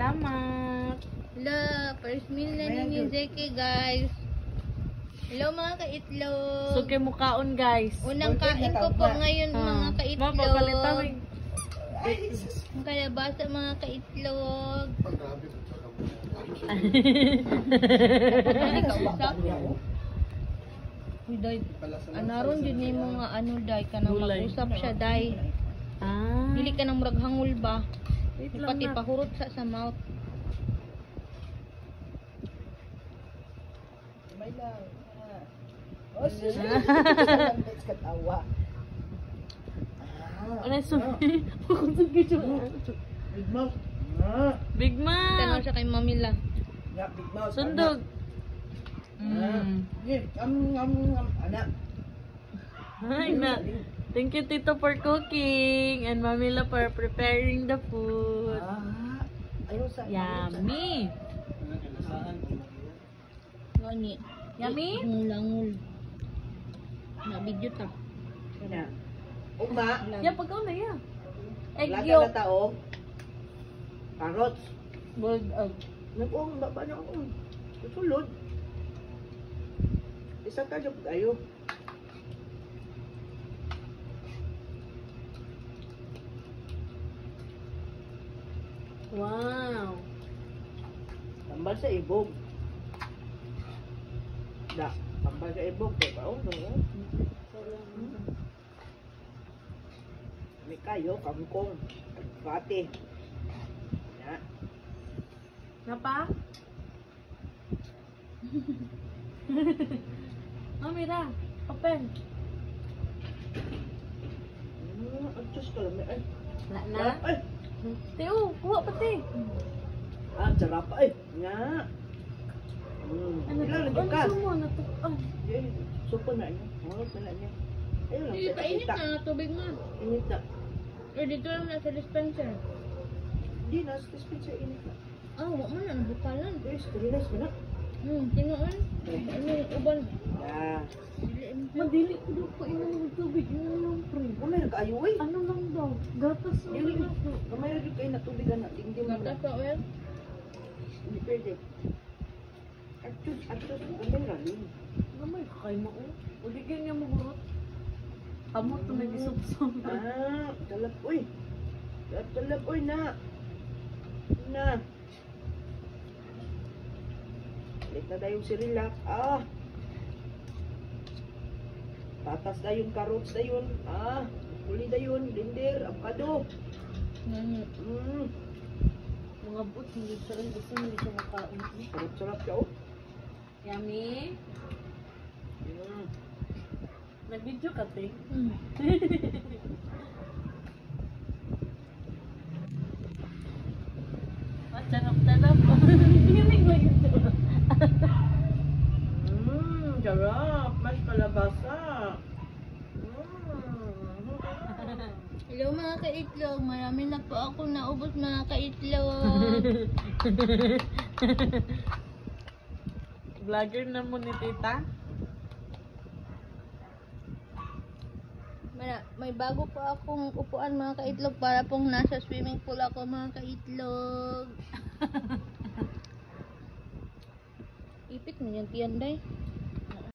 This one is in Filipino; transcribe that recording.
Salamat. Hello, first meal na ni Zeki, guys. Hello mga kaitlog. So, kay mukhaon, guys. Unang kain ko po ngayon mga kaitlog. Mapapalitawin. Ang kalabasa mga kaitlog. Hindi ka usap. Uy, day. Anaron din ni mo nga ano, day. Ka nang mag-usap siya, day. Dili ka nang muraghangol ba? Pati pahurot sa mouth. May lang. Oh, sis. Katawa. Ano so? Big mouth. Big Mac. Tanong siya kay Mamila. Ya, big mouth. Sundog. Anak. Hi, na. Thank you, Tito, for cooking. And Mamila for preparing the food. Ayaw sa. Yummy. Ngani. Yummy? Ngulangul. Na video ta. Kana. Uma. Yeah, pagkaw na yan. Egg Lata yolk. na tao. Carrots. Boiled egg. Nagong ba na ako. Sulod. Isa ka job ayo. Wow. Tambal sa ibog. Da, tambal sa ibog ko ba? May kayo kangkong. Pati. Ya. Napa? Mira. Open. Adjust ka lang. Ay. Na? Ay. Teo, kuha pati. Sarap ay. Nga. Ano Ilan to? lang ka? Ano mo? Natuan. Supo na niya. Marot na niya. Ayun lang. Hindi pa init na tubig nga. Init na. Eh, dito lang na sa dispenser. Hindi na. Dispenser init na. Wag man na, nabukalan. Yes, terinas mo na. Tinoon. Ano yung uban? Ya. Madili ko daw pa inom ng tubig. Ano lang, pre? Meron ka ayo eh. Ano lang daw? Gatas na Dili. lang. Mayroon kayo na tubigan na. Hindi mo na. Gatas pa, well. Hindi pwede. Adjust. Kamay rin. Gamay ka kayo mo. Uli kayo nga magurot. Amot na may bisubsong. Talap. Uy. Talap. Uy na. Na. Balik na tayong sirilak. Tatas na yung carrots na yun. Uli na yun. Linder. Avocado. Mga boot, hindi siya rin gusto hindi siya makain. Sarap siya oh. Yummy. Nag-video ka, te? Tanap. Hinig mo yun. Sarap. Mas kalabasa. Hello mga kaitlog. Marami na po ako naubos mga kaitlog. Vlogger na mo ni tita? May bago pa akong upuan mga kaitlog para pong nasa swimming pool ako mga kaitlog. Ipit mo yan tiyan day.